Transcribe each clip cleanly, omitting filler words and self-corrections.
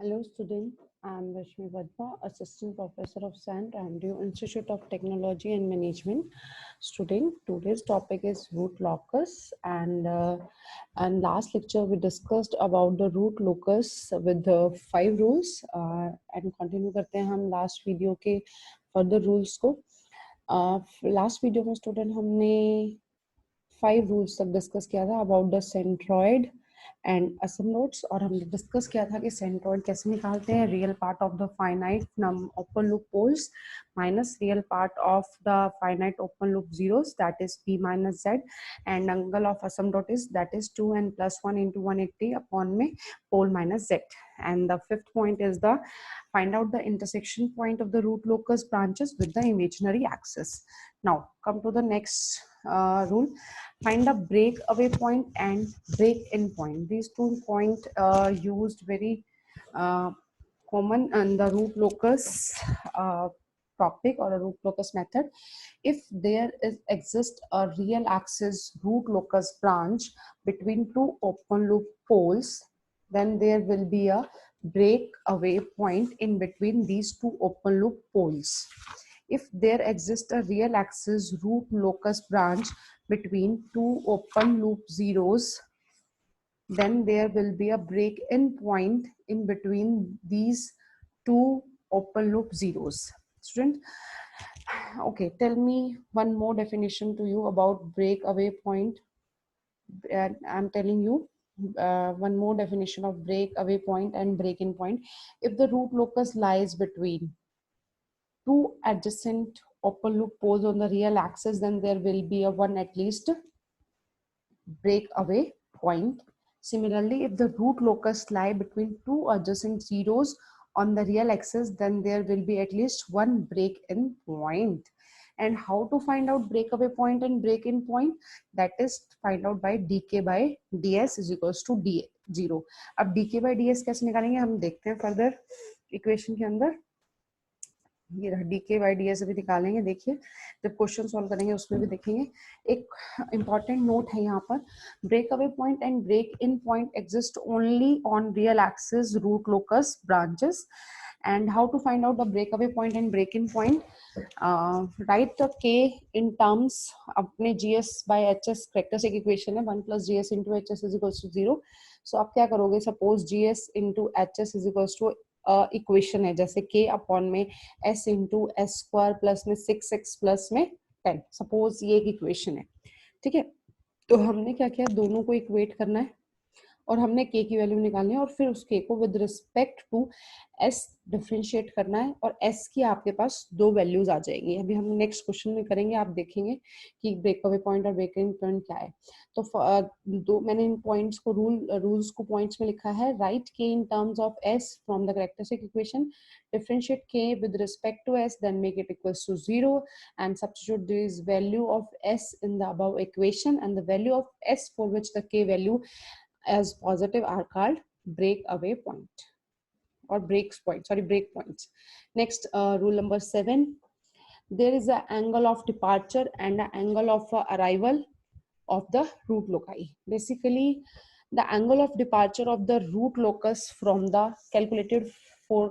Hello student, I am Rashmi Vadva, Assistant Professor of St. Andrew Institute of Technology and Management. Student, today's topic is root locus and last lecture we discussed about the root locus with the 5 rules and continue करते हैं हम last video के further rules को. Last video में student हमने 5 rules तक discuss किया था about the centroid and Assam notes और हमने डिस्कस किया था कि सेंट्रॉइड कैसे निकालते हैं real part of the finite open loop poles minus real part of the finite open loop zeros that is p minus z and angle of asymptote is that is 2n plus 1 into 180 upon में pole minus z and the fifth point is the find out the intersection point of the root locus branches with the imaginary axis. Now come to the next rule. Find a breakaway point and break-in point. These two points used very common in the root locus topic or a root locus method. If there exists a real axis root locus branch between two open loop poles, then there will be a breakaway point in between these two open loop poles. If there exists a real axis root locus branch between two open loop zeros, then there will be a break-in point in between these two open loop zeros. Student, okay, tell me one more definition to you about breakaway point. I'm telling you one more definition of breakaway point and break-in point. If the root locus lies between two adjacent open loop poles on the real axis, then there will be a one at least breakaway point. Similarly, if the root locus lie between two adjacent zeros on the real axis, then there will be at least one break-in point. And how to find out breakaway point and break-in point? That is find out by dk by ds is equals to d0. अब dk by ds कैसे निकालेंगे हम देखते हैं further equation के अंदर. ये dk by ds अभी निकालेंगे. देखिए जब क्वेश्चन सॉल्व करेंगे उसमें भी देखेंगे. एक इंपॉर्टेंट नोट है यहाँ पर, break away point and break in point exist only on real axis root locus branches. And how to find out the breakaway point and break-in point? Write the k in terms अपने gs by hs characteristic equation है 1 plus gs into hs is equals to 0. So आप क्या करोगे? Suppose gs into hs is equals to equation है जैसे k upon में s into s square plus में 6x plus में 10. सपोज ये एक इक्वेशन है, ठीक है. तो हमने क्या किया, दोनों को इक्वेट करना है और हमने k की वैल्यू निकालनी है और फिर उस k को with respect to s differentiate करना है और s की आपके पास दो वैल्यूज आ जाएंगी. अभी हम नेक्स्ट क्वेश्चन में करेंगे, आप देखेंगे कि ब्रेकअवे पॉइंट और ब्रेक-इन पॉइंट क्या है. तो दो मैंने इन पॉइंट्स को रूल्स को पॉइंट्स में लिखा है. Write k in terms of s from the characteristic equation, differentiate k with respect to s, then make it equals to 0 and substitute this value of s in the above equation and the value of s for which the k value as positive are called breakaway point or break points. Next, rule number 7, there is an angle of departure and an angle of arrival of the root loci. Basically, the angle of departure of the root locus from the calculated for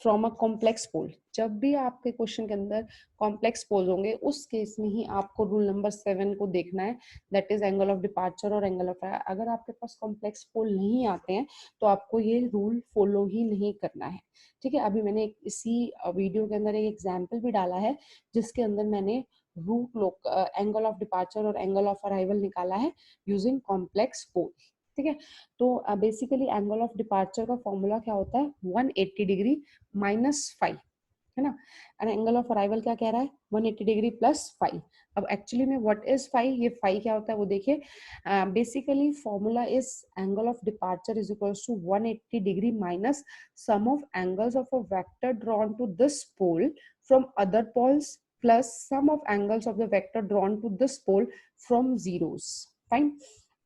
from a complex pole. जब भी आपके question के अंदर complex pole होंगे उस case में ही आपको rule number 7 को देखना है, that is angle of departure और एंगल ऑफ. अगर आपके पास कॉम्प्लेक्स पोल नहीं आते हैं तो आपको ये रूल फॉलो ही नहीं करना है, ठीक है. अभी मैंने इसी वीडियो के अंदर एक एग्जाम्पल भी डाला है जिसके अंदर मैंने रूट एंगल ऑफ डिपार्चर और एंगल ऑफ अराइवल निकाला है यूजिंग कॉम्प्लेक्स पोल, ठीक है. तो बेसिकली एंगल ऑफ डिपार्चर का फॉर्मूला क्या होता है, 180 डिग्री माइनस 5, है ना. एंड एंगल ऑफ अराइवल क्या कह रहा है, 180 डिग्री प्लस 5. अब एक्चुअली में व्हाट इज 5, ये 5 क्या होता है वो देखिए. Basically formula is angle of departure is equals to 180 degree minus sum of angles of a vector drawn to this pole from other poles plus sum of angles of the vector drawn to this pole from zeros. Fine.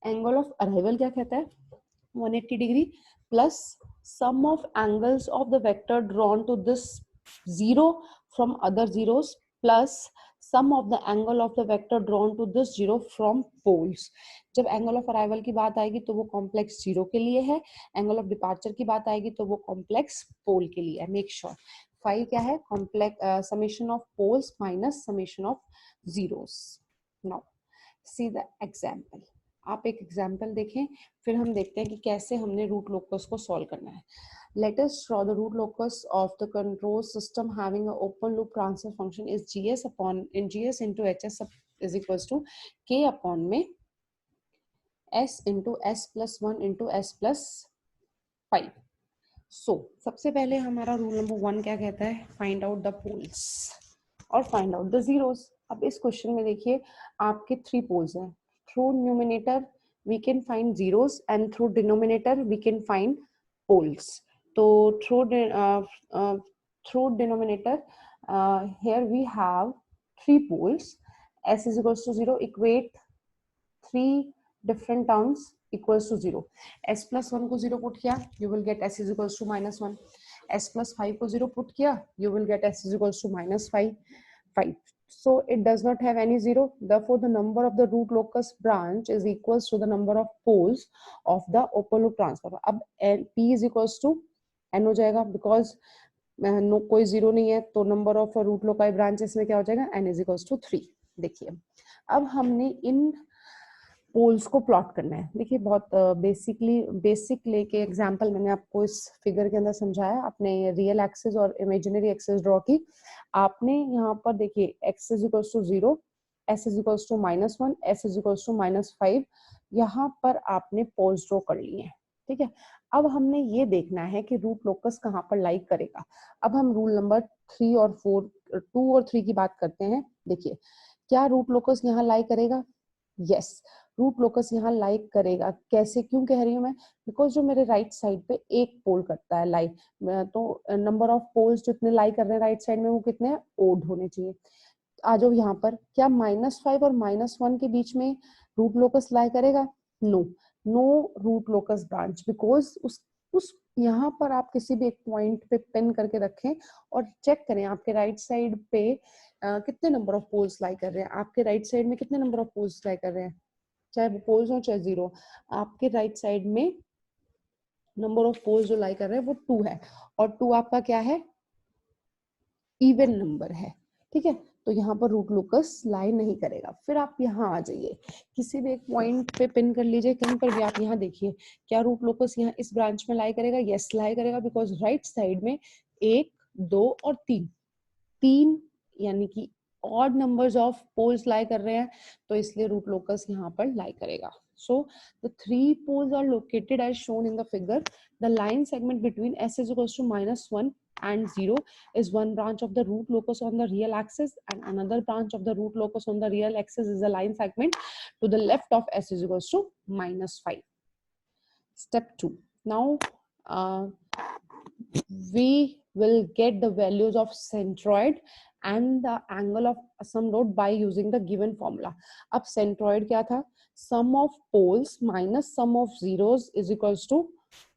Angle of arrival क्या कहता है, 180 degree plus sum of angles of the vector drawn to this zero from other zeros plus sum of the angle of the vector drawn to this zero from poles. जब angle of arrival की बात आएगी तो वो complex zero के लिए है, angle of departure की बात आएगी तो वो कॉम्प्लेक्स पोल के लिए है. मेक श्योर फाई क्या है, complex summation of poles minus summation of zeros. Now see the example. आप एक एग्जाम्पल देखें, फिर हम देखते हैं कि कैसे हमने रूट लोकस को सॉल्व करना है. Let us draw the root locus of the control system having an open loop transfer function is gs upon in gs into hs is equals to k upon में s into s plus 1 into s plus 5. So सबसे पहले हमारा rule number 1 क्या कहता है, find out the poles और find out the zeros. अब इस क्वेश्चन में देखिए आपके 3 पोल्स हैं. Through numerator we can find zeros and through denominator we can find poles. So through denominator here we have 3 poles. S is equals to 0, equate 3 different terms equals to 0. S plus 1 को 0 put किया, you will get S is equals to minus 1. S plus 5 को 0 put किया, you will get S is equals to minus 5. So it does not have any 0. Therefore the number of the root locus branch is equals to the number of poles of the open loop transformer. अब P is equals to n हो जाएगा, because no कोई zero नहीं है तो number of root loci branches में क्या हो जाएगा, n इज इक्वल्स टू 3. देखिए अब हमने इन पोल्स को प्लॉट करना है. देखिए बहुत बेसिक लेके एग्जांपल मैंने आपको इस फिगर के अंदर समझाया. आपने रियल एक्सिस और इमेजिनरी एक्सिस ड्रॉ की. आपने यहाँ पर देखिए x is equals to 0, s is equals to -1, s is equals to -5. यहाँ पर आपने पोल्स ड्रॉ कर लिए हैं. ठीक है, अब हमने ये देखना है कि रूट लोकस कहाँ पर लाई करेगा. अब हम रूल नंबर 3 और 4 2 और 3 की बात करते हैं. देखिए क्या रूट लोकस यहाँ लाई करेगा, यस रूट लोकस यहाँ लाई करेगा. कैसे, क्यों कह रही हूँ मैं, बिकॉज जो मेरे राइट साइड पे एक पोल करता है लाई, तो नंबर ऑफ पोल्स जितने लाई कर रहे हैं राइट साइड में वो कितने ओड होने चाहिए. आ जाओ यहाँ पर, क्या -5 और -1 के बीच में रूट लोकस लाई करेगा, no root locus branch, because उस यहाँ पर आप किसी भी एक पॉइंट पे पिन करके रखें और चेक करें आपके राइट साइड पे कितने नंबर ऑफ पोल्स लाई कर रहे हैं. आपके राइट साइड में कितने नंबर ऑफ पोल्स लाई कर रहे हैं, चाहे वो पोल्स हो चाहे जीरो. आपके राइट साइड में नंबर ऑफ पोल्स जो लाई कर रहे हैं वो 2 है, और 2 आपका क्या है, इवन नंबर है. ठीक है, तो यहाँ पर रूट लोकस लाई नहीं करेगा. फिर आप यहाँ आ जाइए, किसी भी एक पॉइंट पे पिन कर लीजिए, कहीं पर भी आप यहाँ देखिए क्या रूट लोकस यहाँ इस ब्रांच में लाई करेगा, यस लाई करेगा, बिकॉज राइट साइड में 1 2 और 3 यानी कि ऑड नंबर्स ऑफ पोल्स लाई कर रहे हैं, तो इसलिए रूट लोकस यहाँ पर लाई करेगा. So the 3 poles are located as shown in the figure. The line segment between s is equals to -1 and 0 is one branch of the root locus on the real axis, and another branch of the root locus on the real axis is a line segment to the left of s is equals to -5. Step 2. Now we will get the values of centroid and the angle of asymptote by using the given formula. अब centroid क्या था, sum of poles minus sum of zeros is equals to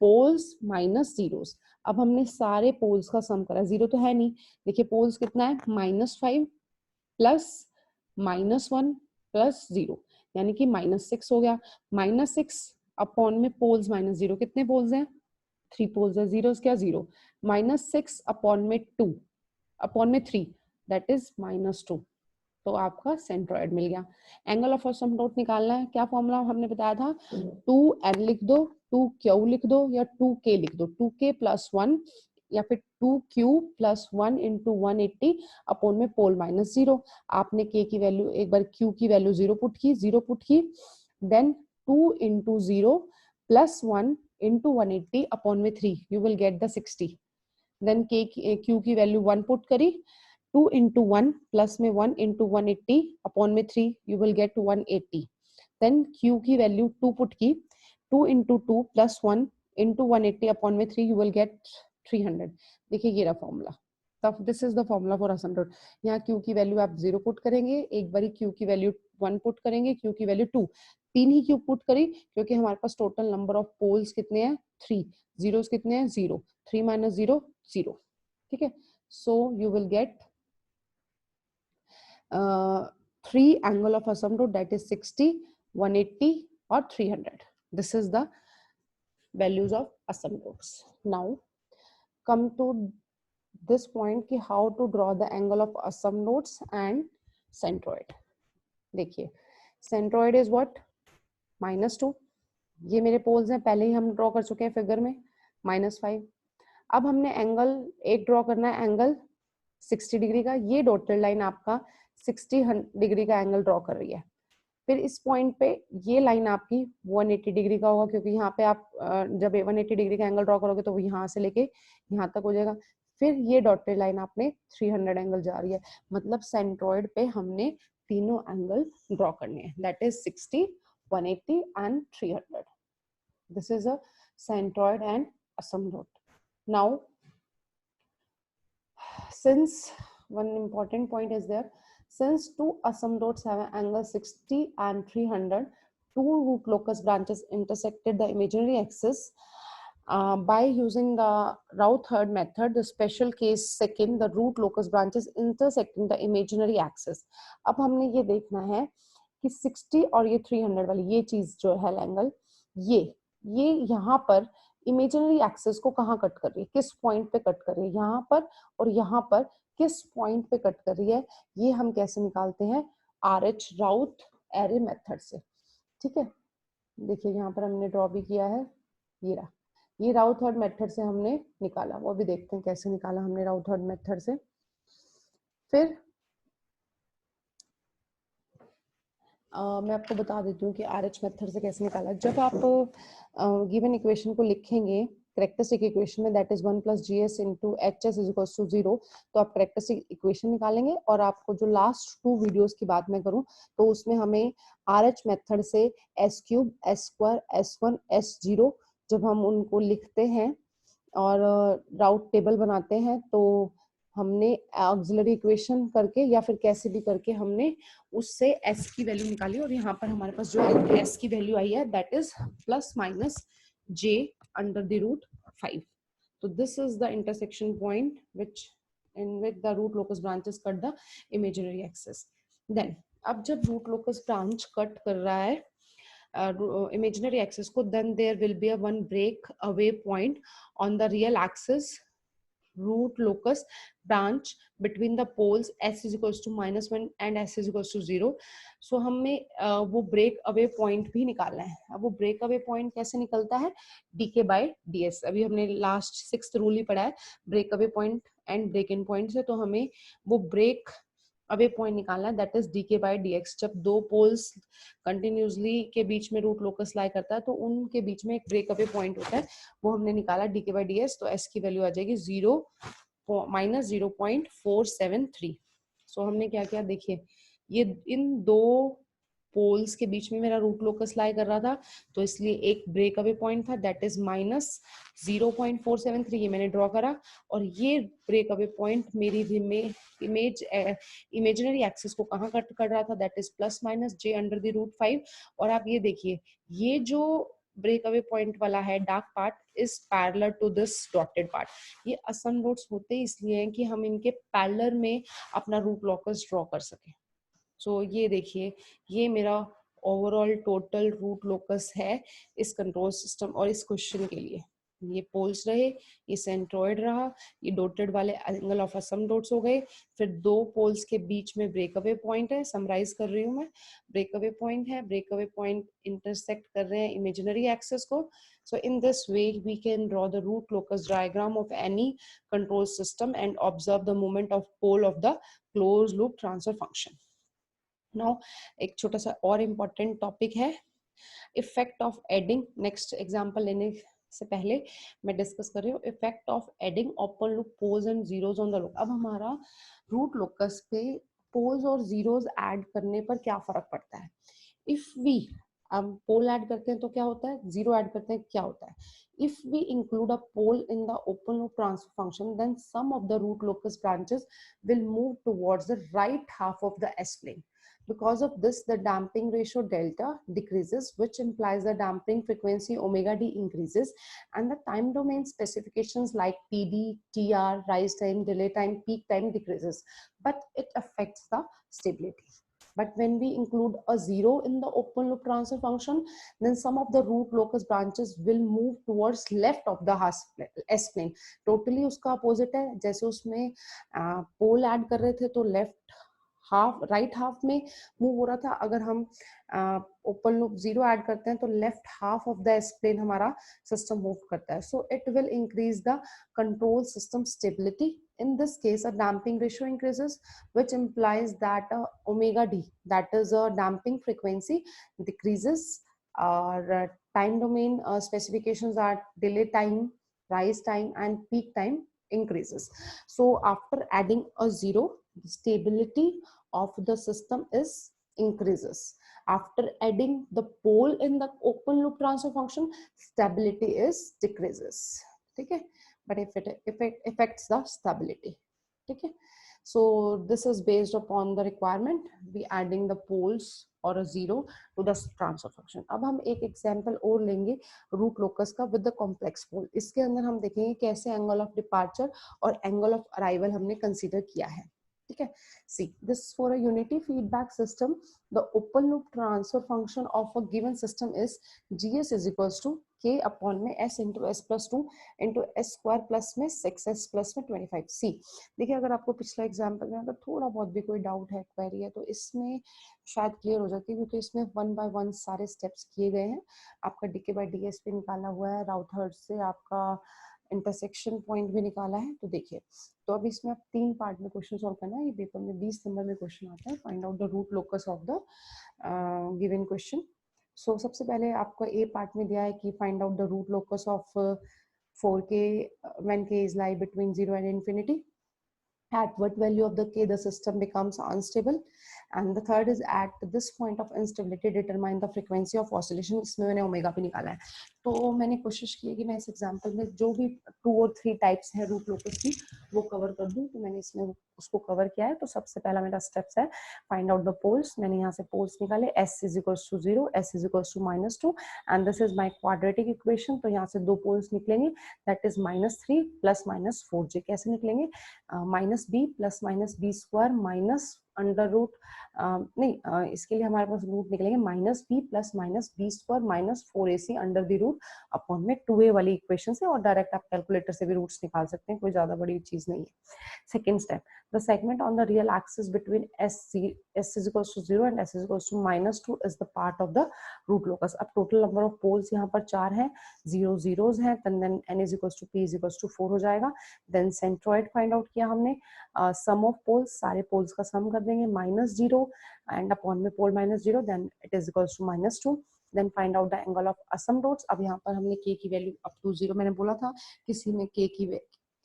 poles minus zeros. अब हमने सारे poles का सम करा, zero तो है नहीं. देखिए पोल्स कितना है, -5 प्लस -1 प्लस 0 यानी कि -6 हो गया. -6 अपॉन में पोल्स -0, कितने पोल्स हैं, 3 पोल्स है, जीरो क्या 0, -6 अपॉन में 2 अपॉन में 3 दैट इज -2. तो आपका सेंट्रोइड मिल गया. एंगल ऑफ असिम्प्टोट निकालना है, क्या फॉर्मूला हमने बताया था, 2n लिख दो, 2q लिख दो या 2k लिख दो, 2k प्लस 1 या फिर 2q प्लस 1 इंटू 180 अपॉन में पोल -0. आपने k की वैल्यू एक बार q की वैल्यू 0 पुट की, then 2 into 0 plus 1 into 180 upon में 3 you will get the 60. then q की वैल्यू 1 पुट करी, 2 into 1 प्लस में 1 into 180 upon में 3 you will get 180. then q की वैल्यू 2 पुट की, 2 into 2 प्लस 1 into 180 upon में 3 you will get 300. देखिए ये रहा फॉर्मूला. तब this is the formula for asymptote. यहाँ q की वैल्यू आप 0 पुट करेंगे, एक बारी q की वैल्यू 1 पुट करेंगे, q की वैल्यू 2, 3 ही क्यों पुट करी, क्योंकि हमारे पास टोटल नंबर ऑफ पोल्स कितने हैं 3, जीरोस कितने हैं 0, 3 - 0 0. ठीक है, so you will get three angle of asymptote, that is 60, 180 or 300. This is the values of asymptotes. Now come to this point कि how to draw the angle of asymptotes and centroid. देखिए centroid is what, -2, ये मेरे poles हैं, पहले ही हम draw कर चुके हैं फिगर में, -5. अब हमने एंगल एक ड्रॉ करना है, एंगल 60 डिग्री का. ये डॉटेड लाइन आपका 60 डिग्री का एंगल ड्रॉ कर रही है. फिर इस पॉइंट पे ये लाइन आपकी 180 डिग्री का होगा, क्योंकि यहाँ पे आप जब 180 डिग्री का एंगल ड्रॉ करोगे तो वो यहाँ से लेके यहाँ तक हो जाएगा. फिर ये डॉटेड लाइन आपने 300 एंगल जा रही है, मतलब सेंट्रॉइड पे हमने तीनों एंगल ड्रॉ करने हैं, that is 60, 180 and 300. This is a centroid and asymptote. Now, since one important point is there, since two asymptotes have an angle 60 and 300, two root locus branches intersected the imaginary axis. By using the Rao-Third method, the special case second, the root locus branches intersecting the imaginary axis. अब हमने ये देखना है कि 60 और ये 300 वाली ये चीज जो है एंगल, ये यहाँ पर इमेजिनरी एक्सिस को कहाँ कट कर रही है, किस पॉइंट पे कट कर रही है, यहाँ पर और यहाँ पर किस पॉइंट पे कट कर रही है, ये हम कैसे निकालते हैं, RH राउथ एरे मेथड से. ठीक है, देखिए यहाँ पर हमने ड्रॉ भी किया है, ये रहा, ये राउथ-हर्ड मेथड से हमने निकाला. वो भी देखते हैं कैसे निकाला हमने राउथ-हर्ड मेथड से. फिर मैं आपको बता देती हूँ कि RH मेथड से कैसे निकाला. जब आप गिवन इक्वेशन को लिखेंगे करेक्टरिस्टिक इक्वेशन में, दैट इज 1 + GS × HS = 0, तो आप करेक्टरिस्टिक इक्वेशन निकालेंगे. और आपको जो लास्ट 2 वीडियोस की बात मैं करूं तो उसमें हमें RH मेथड से S3, S2, S1, S0 जब हम उनको लिखते हैं और राउट टेबल बनाते हैं तो हमने ऑक्सिलरी इक्वेशन करके या फिर कैसे भी करके हमने उससे s की वैल्यू निकाली. और यहाँ पर हमारे पास जो s की वैल्यू आई है दैट इज +-j/√5. तो this is the intersection point which in which the root locus branches cut the imaginary axis. Then अब जब root locus branch कट कर रहा है imaginary axis को, then there will be a one break away point on the real axis root locus branch between the poles s is equals to -1 and s is equals to 0. So हमें वो break away point भी निकालना है. अब वो break away point कैसे निकलता है, dk/ds. अभी हमने लास्ट 6th रूल ही पढ़ा है break away point and break in point से. तो हमें वो break away point निकालना है, दैट इज dk/dx. जब दो पोल्स कंटिन्यूसली के बीच में रूट लोकस लाई करता है तो उनके बीच में एक ब्रेक अवे पॉइंट होता है, वो हमने निकाला dk/ds. तो s की वैल्यू आ जाएगी -0.473. सो हमने क्या किया, देखिए ये इन दो पोल्स के बीच में मेरा रूट लोकस लाई कर रहा था, तो इसलिए एक ब्रेक अवे पॉइंट था दैट इज -0.473. ये मैंने ड्रॉ करा. और ये ब्रेक अवे पॉइंट मेरी इमेजिनरी एक्सिस को कहाँ कट कर रहा था, दैट इज +-j/√5. और आप ये देखिए, ये जो ब्रेक अवे पॉइंट वाला है dark part is parallel to this dotted part. ये असिम्प्टोट्स होते इसलिए हैं कि हम इनके पैरेलल में अपना रूट लोकस ड्रॉ कर सके. सो ये देखिए, ये मेरा ओवरऑल टोटल रूट लोकस है इस कंट्रोल सिस्टम और इस क्वेश्चन के लिए. ये पोल्स रहे, ये सेंट्रॉइड रहा, ये डॉटेड वाले एंगल ऑफ असिम्प्टोट्स हो गए. फिर दो पोल्स के बीच में ब्रेक अवे पॉइंट है, समराइज कर रही हूँ मैं. ब्रेक अवे पॉइंट है, ब्रेक अवे पॉइंट इंटरसेक्ट कर रहे हैं इमेजिनरी एक्सिस को. So in this way we can draw the root locus diagram of any control system and observe the movement of pole of the closed loop transfer function. Now एक छोटा सा और important topic है effect of adding. Next example लेने से पहले मैं discuss कर रही हूँ effect of adding open loop poles and zeros on the loop. अब हमारा रूट लोकस पे पोल्स और जीरोस ऐड करने पर क्या फर्क पड़ता है. इफ वी हम पोल ऐड करते हैं तो क्या होता है, जीरो ऐड करते हैं क्या होता है. If we include a pole in the open loop transfer function, then some of the root locus branches will move towards the right half of the S plane. Because of this, the damping ratio delta decreases, which implies the damping frequency omega d increases, and the time domain specifications like PD, TR, rise time, delay time, peak time decreases, but it affects the stability. But when we include a zero in the open loop transfer function, then some of the root locus branches will move towards left of the S plane. Totally उसका opposite है, जैसे उसमें पोल add कर रहे थे तो left half right half में move हो रहा था, अगर हम ओपन लूप जीरो ऐड करते हैं तो left half of the s plane हमारा सिस्टम मूव करता है. So it will increase the control system stability. In this case, a damping ratio increases, which implies that omega d, that is a damping frequency, decreases. Time domain specifications are delay time, rise time, and peak time increases. So after adding a zero, the stability of the system is increases. After adding the pole in the open loop transfer function, stability is decreases. Okay, but if it affects the stability. Okay, so this is based upon the requirement, we adding the poles or a zero to the transfer function. अब हम एक example और लेंगे root locus का with the complex pole. इसके अंदर हम देखेंगे कैसे एंगल ऑफ डिपार्चर और एंगल ऑफ अराइवल हमने कंसीडर किया है. ठीक है, see this for a unity feedback system, the open loop transfer function of a given system is gs is equals to k upon में s into s plus 2 into s square plus में 6s plus में 25. सी देखिए, अगर आपको पिछला example में अगर थोड़ा बहुत भी कोई डाउट है, क्वेरी है, तो इसमें शायद क्लियर हो जाती है, क्योंकि इसमें 1 by 1 सारे स्टेप्स किए गए हैं. आपका डीके बाय डीएस पे निकाला हुआ है, राउथर्ड से आपका इंटरसेक्शन पॉइंट भी निकाला है. तो देखिए, तो अब इसमें आप 3 पार्ट में क्वेश्चन सॉल्व करना है. ये पेपर में 20 नंबर में क्वेश्चन आता है. Find out the root locus of the given question. So सबसे पहले आपको ए पार्ट में दिया है कि find out the root locus of 4k when k is lie between 0 and infinity. At what value of the k the system becomes unstable, and the third is at this point of instability determine the frequency of oscillation. इसमें मैंने omega भी निकाला है. तो मैंने कोशिश की है कि मैं इस एग्जांपल में जो भी 2 और 3 टाइप्स है रूट लोकस की वो कवर कर दूं. तो मैंने इसमें उसको कवर किया है. तो सबसे पहला मेरा स्टेप्स है फाइंड आउट द पोल्स. मैंने यहाँ से पोल्स निकाले, s is equals to 0, s is equals to -2, and this is my quadratic equation. तो यहाँ से 2 पोल्स निकलेंगे, that is -3 plus -4j. कैसे निकलेंगे? Minus b plus minus b square minus under root इसके लिए हमारे पास रूट निकलेंगे minus b plus minus b square minus 4ac under the root upon में 2a वाली इक्वेशन से. और डायरेक्ट आप कैलकुलेटर से भी रूट्स निकाल सकते हैं, कोई ज्यादा बड़ी चीज नहीं है. Second step, the segment on the real axis between s is equals to 0 and s is equals to -2 is the part of the root locus. अब टोटल नंबर ऑफ पोल्स यहाँ पर 4 है, 0 zeros हैं, then n is equals to p is equals to 4 हो जाएगा. Then centroid find out किया हमने, sum of poles, सारे पोल्स का सम कर देंगे -0 एंड अपॉन में pole -0, then it is equals to -2. Then find out the angle of asymptotes. अब यहाँ पर हमने k की वैल्यू अप टू 0 मैंने बोला था,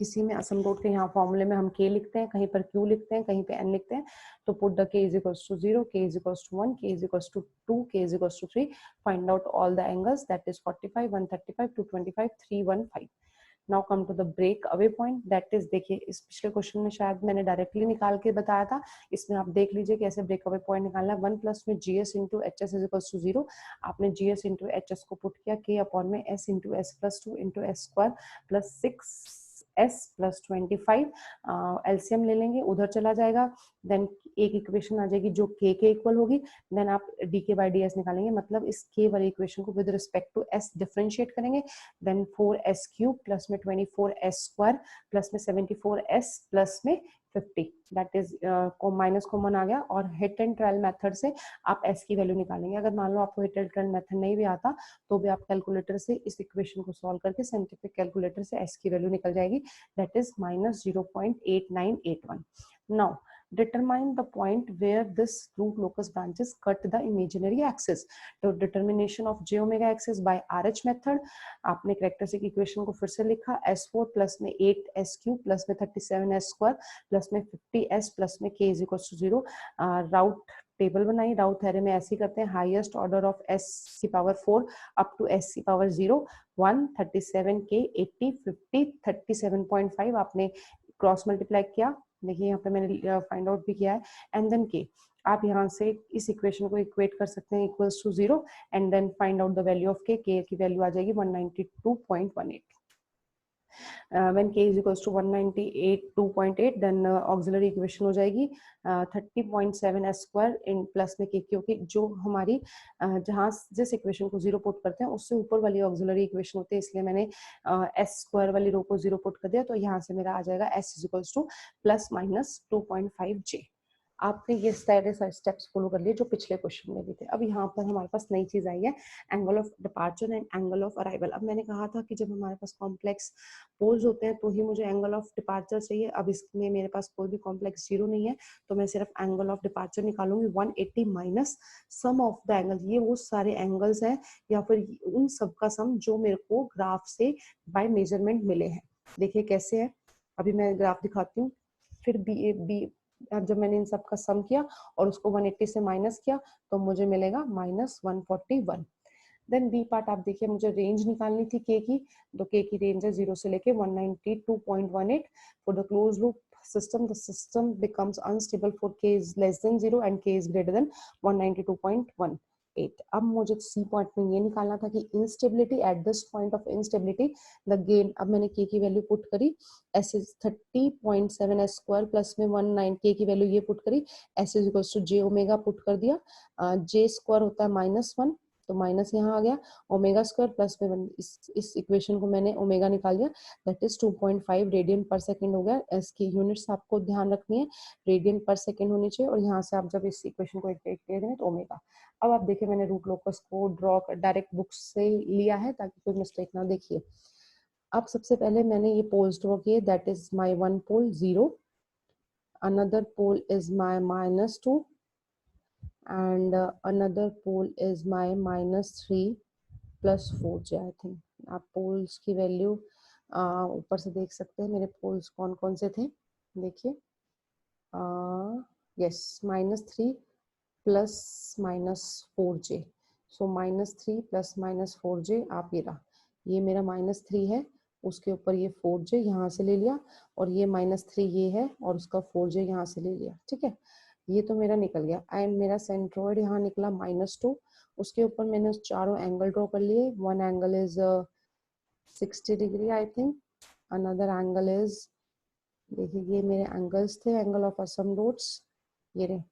किसी में असमडोट के यहाँ फॉर्मूले में हम k लिखते हैं, कहीं पर q लिखते हैं, कहीं पे n लिखते हैं. तो put the k is equals to 0, k is equals to 1, k is equals to 2, k is equals to 3. Find out all the angles, that is 45, 135, 225, 315. Now come to the break away point, that is देखिए इस पिछले question में शायद मैंने directly निकाल के बताया था, इसमें आप देख लीजिए कैसे ब्रेक अवे पॉइंट निकालना है. 1 प्लस में gs into h s is equals to 0. आपने gs इंटू एच एस को पुट किया, k अपॉन में s into s plus 2 into s square plus 6s plus 25. LCM ले लेंगे, उधर चला जाएगा. देन एक इक्वेशन आ जाएगी जो k के इक्वल होगी. देन आप डी के बाई डी एस निकालेंगे, मतलब इस k वाली इक्वेशन को with respect to s differentiate करेंगे. देन 4s क्यूब प्लस में 24s स्क्वायर प्लस में 74s प्लस में 50, दैट इज माइनस कॉमन आ गया. और हिट एंड ट्रायल मेथड से आप s की वैल्यू निकालेंगे. अगर मान लो आपको हिट एंड ट्रायल मेथड नहीं भी आता तो भी आप कैलकुलेटर से इस इक्वेशन को सॉल्व करके साइंटिफिक कैलकुलेटर से s की वैल्यू निकल जाएगी, that is -0.8981. Now determine the point where this root locus branches cut the imaginary axis. तो determination of j omega axis by RH method. आपने characteristic equation को फिर से लिखा, s4 प्लस में 8s क्यूब प्लस में 37s स्क्वायर प्लस में 50s plus में k is equals to 0. Route table बनाई, राउट थ्योरम में ऐसे ही करते हैं, हाईएस्ट ऑर्डर ऑफ s की पावर 4 अप टू s की पावर 0, 1, 37k, 80, 50, 37.5. आपने क्रॉस मल्टीप्लाई किया, देखिए यहाँ पे मैंने फाइंड आउट भी किया है, एंड देन के। आप यहाँ से इस इक्वेशन को इक्वेट कर सकते हैं equals to 0 and then find out the value of k की वैल्यू आ जाएगी 192.18। when k is equals to 198.2.8 then auxiliary equation हो जाएगी 30.7 s स्क्वायर इन प्लस में k क्योंकि जो हमारी जहाँ जिस इक्वेशन को 0 पुट करते हैं उससे ऊपर वाली ऑक्सिलरी इक्वेशन होती है, इसलिए मैंने s स्क्वायर वाली रो को 0 पुट कर दिया, तो यहाँ से मेरा आ जाएगा s is equals two plus minus 2.5j। आपने ये सारे स्टेप्स फॉलो कर लिए जो पिछले क्वेश्चन में भी थे। अब यहाँ पर हमारे पास नई चीज आई है, angle of departure and angle of arrival. अब मैंने कहा था कि जब हमारे पास कॉम्प्लेक्स पोल्स होते हैं तो ही मुझे एंगल ऑफ डिपार्चर चाहिए। अब इसमें मेरे पास कोई भी कॉम्प्लेक्स जीरो नहीं है, तो मैं सिर्फ एंगल ऑफ डिपार्चर निकालूंगी 180 minus sum of the angle. ये वो सारे एंगल्स हैं या फिर उन सब का सम जो मेरे को ग्राफ से बाय मेजरमेंट मिले हैं। देखिए कैसे है, अभी मैं ग्राफ दिखाती हूँ। फिर बी अब जब मैंने इन सब का सम किया और उसको 180 से माइनस किया तो मुझे मिलेगा -141। देन बी पार्ट आप देखिए, मुझे रेंज निकालनी थी के की, तो के की रेंज है 0 से लेके 192.18। For the close loop system the system becomes unstable for k is less than 0 and k is greater than 192.18। अब मुझे सी पॉइंट में ये निकालना था कि instability at this point of instability the gain. अब मैंने के की वैल्यू पुट करी, s is 30.7 s square plus में 19 के की वैल्यू ये पुट करी, s is equals to j omega put कर दिया, जे स्क्वायर होता है -1 तो माइनस यहाँ आ गया, ओमेगा स्क्वायर प्लस में इस इक्वेशन को मैंने ओमेगा निकाल दिया, दैट इज 2.5 रेडियन पर सेकेंड हो गया। इसकी यूनिट्स आपको ध्यान रखनी है, रेडियन पर सेकेंड होनी चाहिए, और यहाँ से आप जब इस इक्वेशन को इक्वेट करेंगे तो ओमेगा। अब आप देखिए मैंने रूट लोकस को ड्रॉ डायरेक्ट बुक्स से लिया है ताकि कोई मिस्टेक ना। देखिए अब सबसे पहले मैंने ये पोल्स ड्रॉ किए, that is my one pole 0, another pole is my -2 and another pole is my -3 plus 4j। I think आप पोल्स की वैल्यू ऊपर से देख सकते हैं, मेरे पोल्स कौन कौन से थे। देखिए यस -3 प्लस -4j, सो -3 प्लस -4j आप ये रहा, ये मेरा -3 है, उसके ऊपर ये 4j यहाँ से ले लिया, और ये -3 ये है और उसका 4j यहाँ से ले लिया। ठीक है, ये तो मेरा निकल गया। एंड मेरा सेंट्रोइड यहाँ निकला -2, उसके ऊपर मैंने चारों एंगल ड्रॉ कर लिए। One angle is 60 degree I think, another angle is, देखिए ये मेरे एंगल्स थे, एंगल ऑफ असम डॉट्स, ये रहे।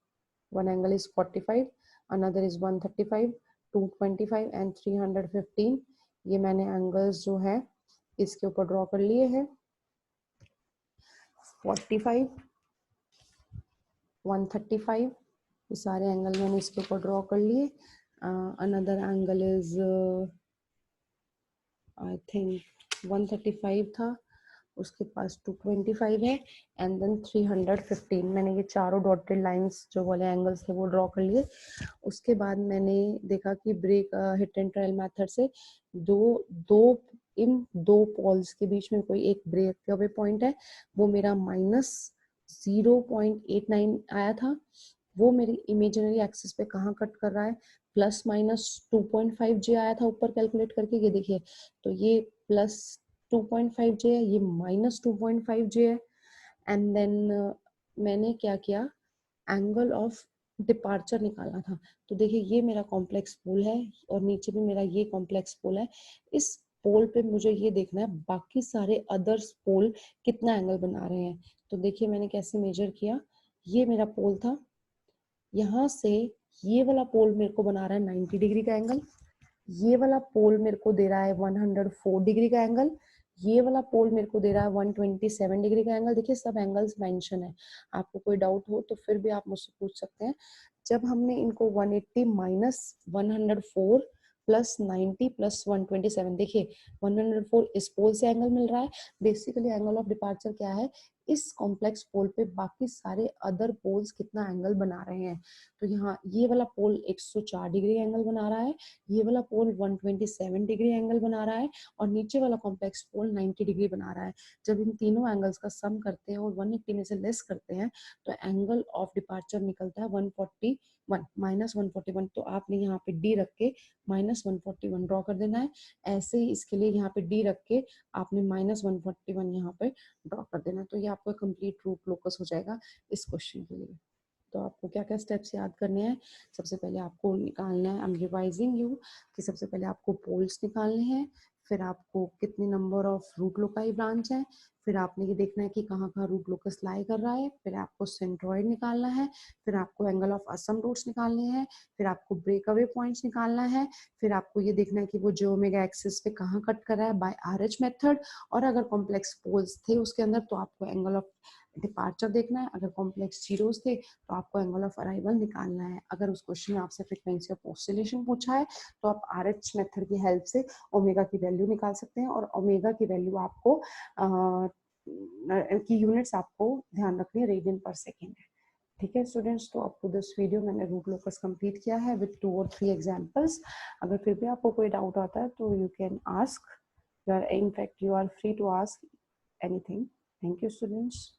One angle is 45, another is 135, 225 and 315। ये मैंने एंगल्स जो है इसके ऊपर ड्रॉ कर लिए हैं। 45, 135, ये सारे एंगल मैंने इसके ऊपर ड्रॉ कर लिए। Another angle is I think 135 था, उसके पास 225 है, एंड देन 315। मैंने ये चारों डॉटेड लाइंस जो वाले एंगल्स थे वो ड्रॉ कर लिए। उसके बाद मैंने देखा कि break hit and trial method से इन दो पॉल्स के बीच में कोई एक ब्रेक अवे पॉइंट है, वो मेरा -0.89 आया था। वो मेरी इमेजिनरी एक्सिस पे कहाँ कट कर रहा है, +-2.5j आया था ऊपर कैलकुलेट करके, ये देखिए, तो ये +2.5j है, ये -2.5j है। एंड देन मैंने क्या किया, एंगल ऑफ डिपार्चर निकालना था। तो देखिए ये मेरा कॉम्प्लेक्स पोल है और नीचे भी मेरा ये कॉम्प्लेक्स पोल है। इस पोल पे मुझे ये देखना है बाकी सारे अदर्स पोल कितना एंगल बना रहे हैं। तो देखिए मैंने कैसे मेजर किया, ये मेरा पोल था, यहाँ से ये वाला पोल मेरे को बना रहा है 90 डिग्री का एंगल, ये वाला पोल मेरे को दे रहा है 104 डिग्री का एंगल, ये वाला पोल मेरे को दे रहा है 127 डिग्री का एंगल। देखिए सब एंगल्स मेंशन है, आपको कोई डाउट हो तो फिर भी आप मुझसे पूछ सकते हैं। जब हमने इनको 180 माइनस 104 प्लस 90 प्लस 127, देखिए 104 इस पोल से एंगल मिल रहा है। बेसिकली एंगल ऑफ डिपार्चर क्या है, इस कॉम्प्लेक्स पोल पे बाकी सारे अदर पोल्स कितना एंगल बना रहे हैं। तो यहाँ ये वाला पोल 104 डिग्री एंगल बना रहा है, ये वाला पोल 127 डिग्री एंगल बना रहा है, और नीचे वाला कॉम्प्लेक्स पोल 90 डिग्री बना रहा है। जब इन तीनों एंगल्स का सम करते हैं और 180 में से लेस करते हैं तो एंगल ऑफ डिपार्चर निकलता है 141 -141। तो आपने यहाँ पे डी रख के -141 ड्रॉ कर देना है। ऐसे ही इसके लिए यहाँ पे डी रख के आपने -141 यहाँ पे ड्रॉ कर देना है। तो ये आपको कंप्लीट रूट लोकस हो जाएगा इस क्वेश्चन के लिए। तो आपको क्या क्या स्टेप्स याद करने हैं? सबसे पहले आपको निकालना है, आई एम रिवाइजिंग यू, कि सबसे पहले आपको पोल्स निकालने हैं, फिर आपको कितने number of root loci branch है, फिर आपने ये देखना है कि कहाँ कहाँ रूट लोकस लाई कर रहा है, फिर आपको सेंट्रॉइड निकालना है, फिर आपको एंगल ऑफ असम रूट्स निकालने हैं, फिर आपको ब्रेक अवे पॉइंट्स निकालना है, फिर आपको ये देखना है कि वो जो ओमेगा एक्सिस पे कहाँ कट कर रहा है बाय RH मेथड, और अगर कॉम्प्लेक्स पोल्स थे उसके अंदर तो आपको एंगल ऑफ डिपार्चर देखना है, अगर कॉम्प्लेक्स जीरोस थे तो आपको एंगल ऑफ अराइवल निकालना है। अगर उस क्वेश्चन में आपसे फ्रीक्वेंसी ऑफ ऑसिलेशन पूछा है तो आप RH मेथड की हेल्प से ओमेगा की वैल्यू निकाल सकते हैं, और ओमेगा की वैल्यू आपको की यूनिट्स आपको ध्यान रखनी है रेडियन पर सेकेंड है। ठीक है स्टूडेंट्स, तो अप टू दिस वीडियो मैंने रूट लोकस कंप्लीट किया है विद 2 और 3 एग्जांपल्स। अगर फिर भी आपको कोई डाउट आता है तो you can ask, you are in fact you are free to ask anything. Thank you students.